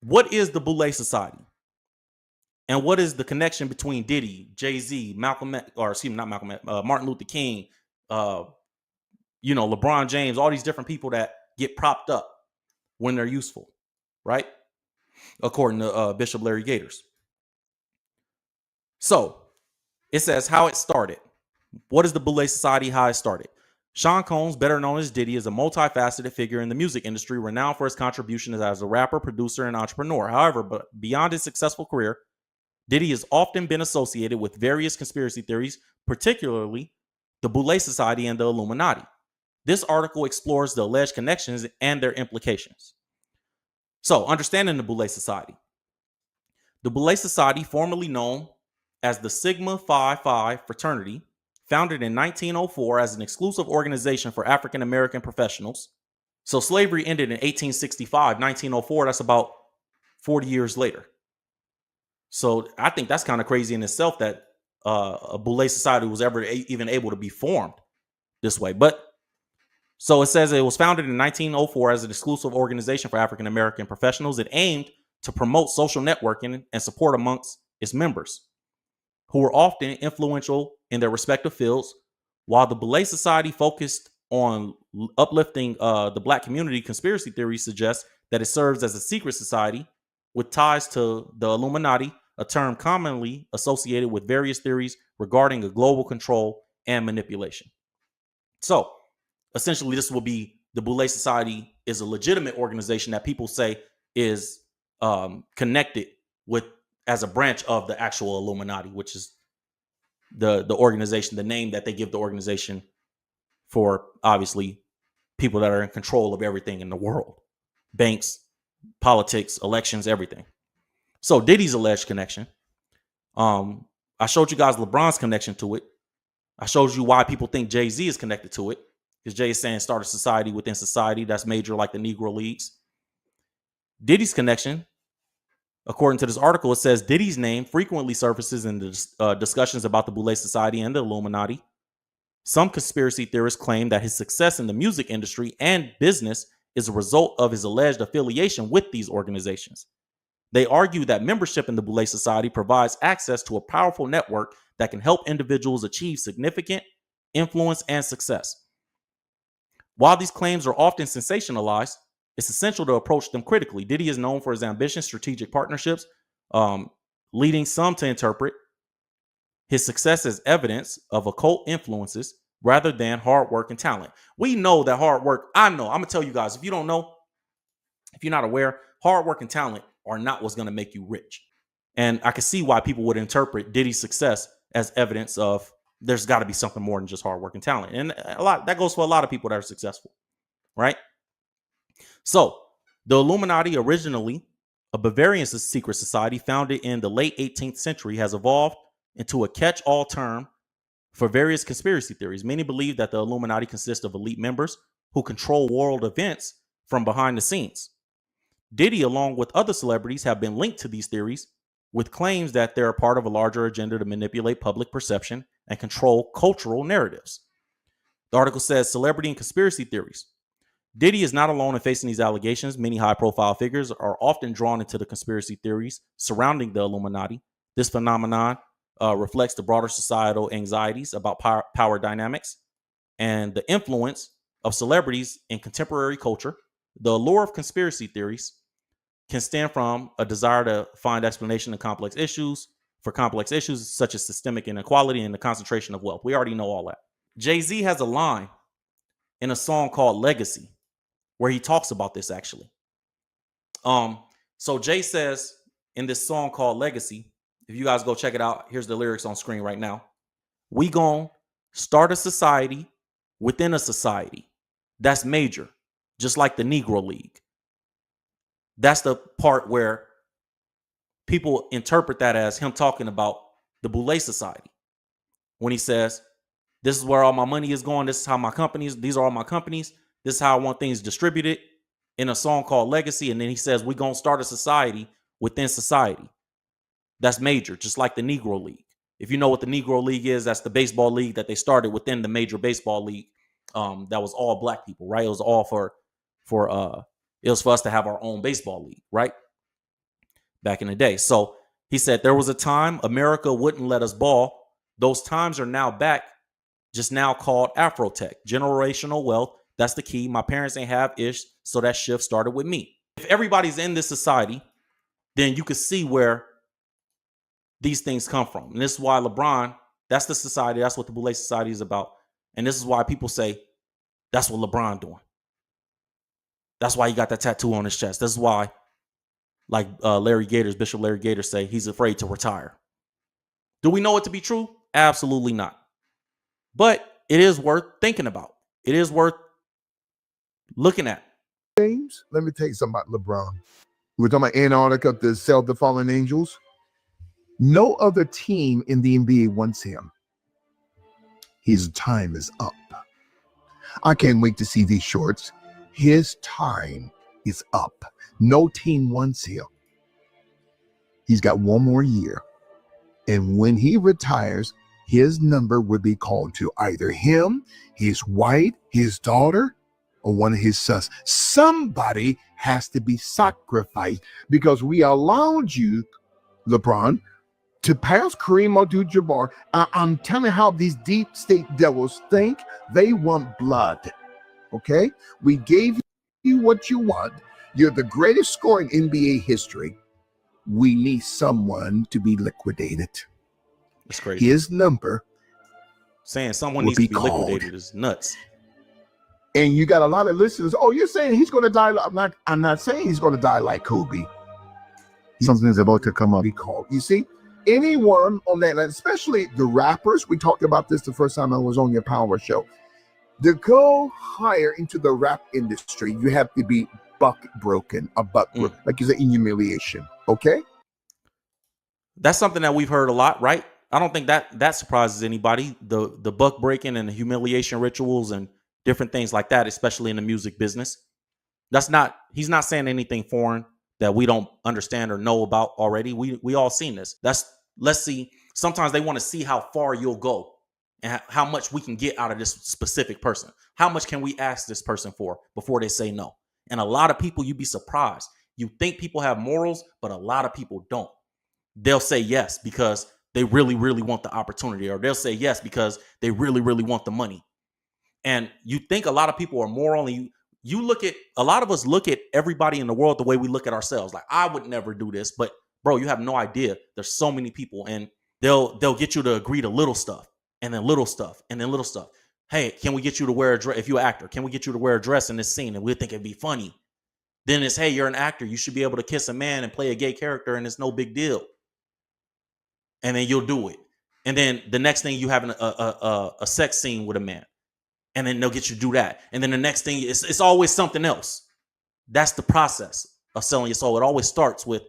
What is the Boule Society? And what is the connection between Diddy, Jay-Z, Martin Luther King, uh, LeBron James, all these different people that get propped up when they're useful, right? According to Bishop Larry Gators. So it says how it started. What is the Boule Society? How it started. Sean Combs, better known as Diddy, is a multifaceted figure in the music industry, renowned for his contributions as a rapper, producer, and entrepreneur. However, but beyond his successful career, Diddy has often been associated with various conspiracy theories, particularly the Boule Society and the Illuminati. This article explores the alleged connections and their implications. So, understanding the Boule Society. The Boule Society, formerly known as the Sigma Phi Phi fraternity, founded in 1904 as an exclusive organization for African American professionals. So slavery ended in 1865, 1904. That's about 40 years later. So I think that's kind of crazy in itself that a Boule Society was ever even able to be formed this way. But so it says it was founded in 1904 as an exclusive organization for African American professionals. It aimed to promote social networking and support amongst its members, who were often influential in their respective fields. While the Boule Society focused on uplifting the Black community, conspiracy theories suggest that it serves as a secret society with ties to the Illuminati, a term commonly associated with various theories regarding a global control and manipulation. So, essentially, this will be the Boule Society is a legitimate organization that people say is connected with as a branch of the actual Illuminati, which is the organization, the name that they give the organization for obviously people that are in control of everything in the world, banks, politics, elections, everything. So Diddy's alleged connection. I showed you guys LeBron's connection to it. I showed you why people think Jay-Z is connected to it, because Jay is saying start a society within society that's major, like the Negro Leagues. Diddy's connection, according to this article, it says Diddy's name frequently surfaces in the discussions about the Boule Society and the Illuminati. Some conspiracy theorists claim that his success in the music industry and business is a result of his alleged affiliation with these organizations. They argue that membership in the Boule Society provides access to a powerful network that can help individuals achieve significant influence and success. While these claims are often sensationalized, it's essential to approach them critically. Diddy is known for his ambitious strategic partnerships, leading some to interpret his success as evidence of occult influences rather than hard work and talent. We know that hard work, I'm going to tell you guys, if you don't know, if you're not aware, hard work and talent are not what's going to make you rich. And I can see why people would interpret Diddy's success as evidence of there's got to be something more than just hard work and talent. And that goes for a lot of people that are successful, right? So the Illuminati, originally a Bavarian secret society founded in the late 18th century, has evolved into a catch-all term for various conspiracy theories. Many believe that the Illuminati consists of elite members who control world events from behind the scenes. Diddy, along with other celebrities, have been linked to these theories with claims that they're a part of a larger agenda to manipulate public perception and control cultural narratives. The article says celebrity and conspiracy theories. Diddy is not alone in facing these allegations. Many high-profile figures are often drawn into the conspiracy theories surrounding the Illuminati. This phenomenon reflects the broader societal anxieties about power dynamics and the influence of celebrities in contemporary culture. The allure of conspiracy theories can stem from a desire to find explanation in complex issues such as systemic inequality and the concentration of wealth. We already know all that. Jay-Z has a line in a song called Legacy where he talks about this actually. So Jay says in this song called Legacy, if you guys go check it out, here's the lyrics on screen right now. We gon' start a society within a society. That's major, just like the Negro League. That's the part where people interpret that as him talking about the Boule Society. When he says, this is where all my money is going. This is how my companies, these are all my companies. This is how I want things distributed, in a song called Legacy. And then he says, we're going to start a society within society. That's major, just like the Negro League. If you know what the Negro League is, that's the baseball league that they started within the Major Baseball League. That was all black people, right? It was all for us to have our own baseball league, right? back in the day. So he said there was a time America wouldn't let us ball. Those times are now back, just now called Afrotech. Generational wealth. That's the key. My parents ain't have ish, so that shift started with me. If everybody's in this society, then you can see where these things come from. And this is why LeBron, that's the society, that's what the Boule Society is about. And this is why people say, that's what LeBron doing. That's why he got that tattoo on his chest. This is why, like Bishop Larry Gators say, he's afraid to retire. Do we know it to be true? Absolutely not. But it is worth thinking about. It is worth looking at. James, let me tell you something about LeBron. We're talking about Antarctica, the Cell of the Fallen Angels. No other team in the NBA wants him. His time is up. I can't wait to see these shorts. His time is up. No team wants him. He's got one more year. And when he retires, his number will be called to either him, his wife, his daughter, or one of his sons. Somebody has to be sacrificed because we allowed you, LeBron, to pass Kareem Abdul-Jabbar. I'm telling you how these deep state devils think. They want blood. Okay? We gave you what you want. You're the greatest scorer in NBA history. We need someone to be liquidated. That's crazy. His number saying someone needs to be liquidated is nuts. And you got a lot of listeners. Oh, you're saying he's going to die? I'm not saying he's going to die like Kobe. Something's about to come up. Be called. You see, anyone on that, especially the rappers. We talked about this the first time I was on your power show. To go higher into the rap industry, you have to be buck broken, like you said, in humiliation. Okay, that's something that we've heard a lot, right? I don't think that surprises anybody. The buck breaking and the humiliation rituals and different things like that, especially in the music business. He's not saying anything foreign that we don't understand or know about already. We all seen this. Let's see. Sometimes they want to see how far you'll go and how much we can get out of this specific person. How much can we ask this person for before they say no? And a lot of people, you'd be surprised. You think people have morals, but a lot of people don't. They'll say yes because they really, really want the opportunity, or they'll say yes because they really, really want the money. And you think a lot of people are moral, and you look at, a lot of us look at everybody in the world the way we look at ourselves. Like, I would never do this, but bro, you have no idea. There's so many people, and they'll get you to agree to little stuff, and then little stuff, and then little stuff. Hey, can we get you to wear a dress? If you're an actor, can we get you to wear a dress in this scene? And we'll think it'd be funny. Then it's, hey, you're an actor. You should be able to kiss a man and play a gay character, and it's no big deal. And then you'll do it. And then the next thing, you have a sex scene with a man. And then they'll get you to do that. And then the next thing, it's always something else. That's the process of selling your soul. It always starts with,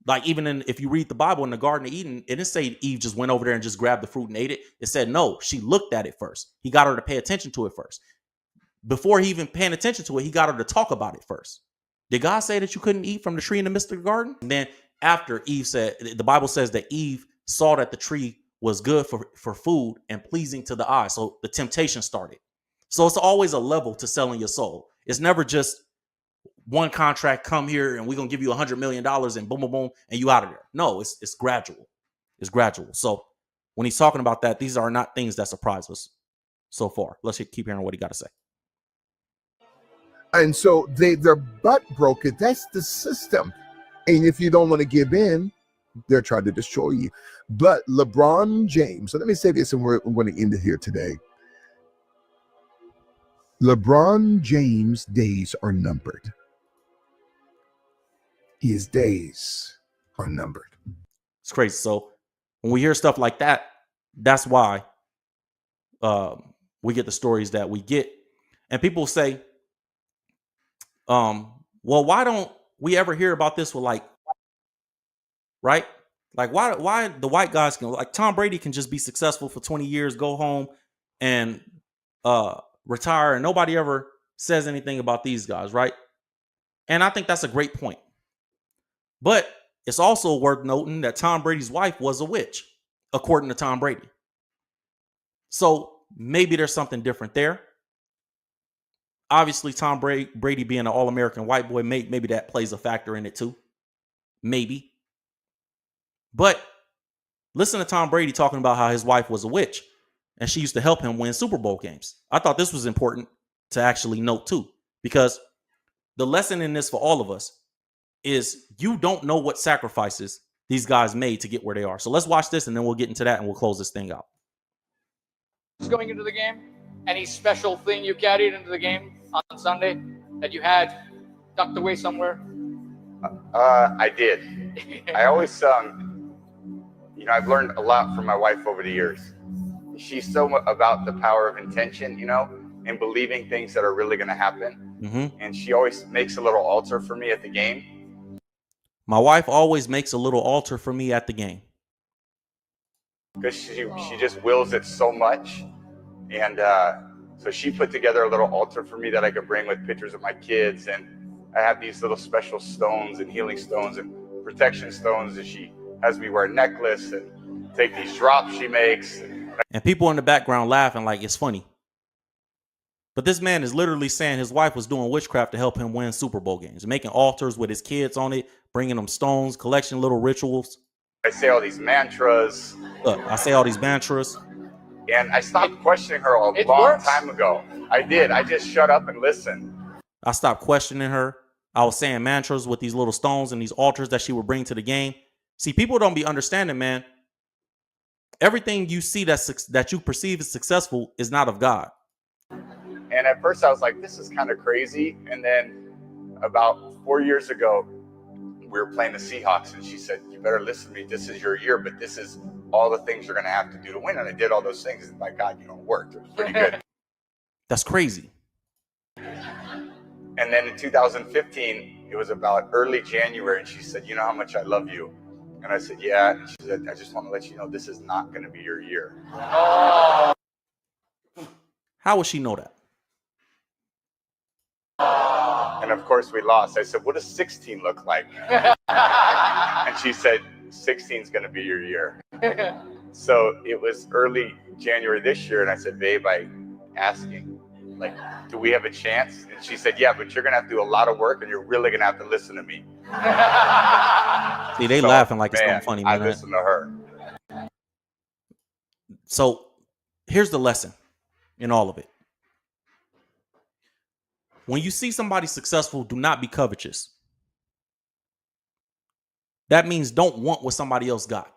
like, even if you read the Bible in the Garden of Eden, it didn't say Eve just went over there and just grabbed the fruit and ate it. It said, no, she looked at it first. He got her to pay attention to it first. Before he even paying attention to it, he got her to talk about it first. Did God say that you couldn't eat from the tree in the midst of the garden? And then after Eve said, the Bible says that Eve saw that the tree was good for food and pleasing to the eye. So the temptation started. So it's always a level to selling your soul. It's never just one contract, come here and we're going to give you $100 million and boom, boom, boom, and you out of there. No, it's gradual. It's gradual. So when he's talking about that, these are not things that surprise us so far. Let's keep hearing what he got to say. And so they're butt broken. That's the system. And if you don't want to give in, they're trying to destroy you. But LeBron James, so let me say this, and we're going to end it here today. LeBron James' days are numbered. His days are numbered. It's crazy. So when we hear stuff like that, that's why we get the stories that we get. And people say, well, why don't we ever hear about this with, like, right? Like, why the white guys can, like, Tom Brady can just be successful for 20 years, go home and retire, and nobody ever says anything about these guys, right? And I think that's a great point. But it's also worth noting that Tom Brady's wife was a witch, according to Tom Brady. So maybe there's something different there. Obviously, Tom Brady being an All-American white boy, maybe that plays a factor in it too. Maybe. But listen to Tom Brady talking about how his wife was a witch and she used to help him win Super Bowl games. I thought this was important to actually note too, because the lesson in this for all of us is you don't know what sacrifices these guys made to get where they are. So let's watch this and then we'll get into that and we'll close this thing out. Going into the game, any special thing you carried into the game on Sunday that you had tucked away somewhere? I did. I always, I've learned a lot from my wife over the years. She's so about the power of intention, and believing things that are really going to happen. Mm-hmm. And she always makes a little altar for me at the game. My wife always makes a little altar for me at the game. Because she just wills it so much. And so she put together a little altar for me that I could bring with pictures of my kids. And I have these little special stones and healing stones and protection stones. And she has me wear a necklace and take these drops she makes. And people in the background laughing like it's funny. But this man is literally saying his wife was doing witchcraft to help him win Super Bowl games, making altars with his kids on it, bringing them stones, collecting little rituals. I say all these mantras. Look, I say all these mantras. And I stopped questioning her a long time ago. I did. I just shut up and listened. I stopped questioning her. I was saying mantras with these little stones and these altars that she would bring to the game. See, people don't be understanding, man. Everything you see that you perceive as successful is not of God. And at first I was like, this is kind of crazy. And then about 4 years ago, we were playing the Seahawks and she said, you better listen to me. This is your year, but this is all the things you're going to have to do to win. And I did all those things. And by God, it worked. It was pretty good. That's crazy. And then in 2015, it was about early January. And she said, you know how much I love you? And I said, yeah. And she said, I just want to let you know, this is not going to be your year. Oh. How would she know that? And of course we lost. I said, what does 16 look like? And she said, 16 is going to be your year. So it was early January this year. And I said, babe, asking, do we have a chance? And she said, yeah, but you're going to have to do a lot of work and you're really going to have to listen to me. See, they laughing like it's something funny, man. I listen to her. So here's the lesson in all of it. When you see somebody successful, do not be covetous. That means don't want what somebody else got.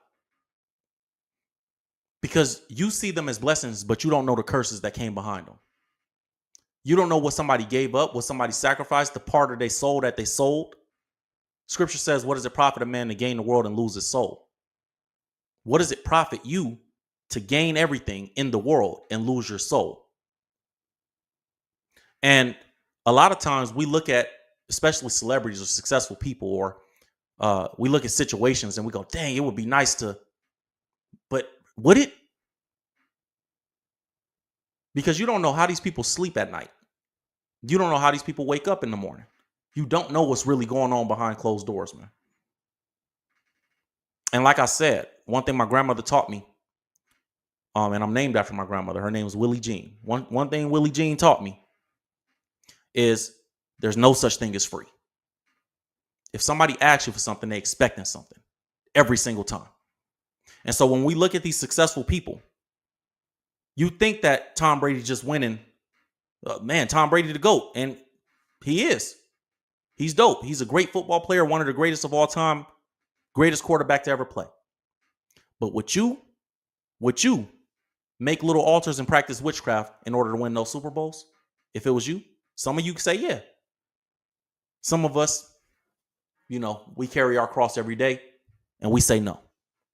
Because you see them as blessings, but you don't know the curses that came behind them. You don't know what somebody gave up, what somebody sacrificed, the part of their soul that they sold. Scripture says, what does it profit a man to gain the world and lose his soul? What does it profit you to gain everything in the world and lose your soul? And a lot of times we look at, especially celebrities or successful people, or we look at situations and we go, dang, it would be nice to, but would it? Because you don't know how these people sleep at night. You don't know how these people wake up in the morning. You don't know what's really going on behind closed doors, man. And like I said, one thing my grandmother taught me, and I'm named after my grandmother. Her name was Willie Jean. One thing Willie Jean taught me is there's no such thing as free. If somebody asks you for something, they're expecting something every single time. And so when we look at these successful people, you think that Tom Brady just winning, Tom Brady the GOAT. And he is. He's dope. He's a great football player, one of the greatest of all time, greatest quarterback to ever play. But would you make little altars and practice witchcraft in order to win those Super Bowls? If it was you? Some of you say yeah. Some of us, we carry our cross every day and we say no.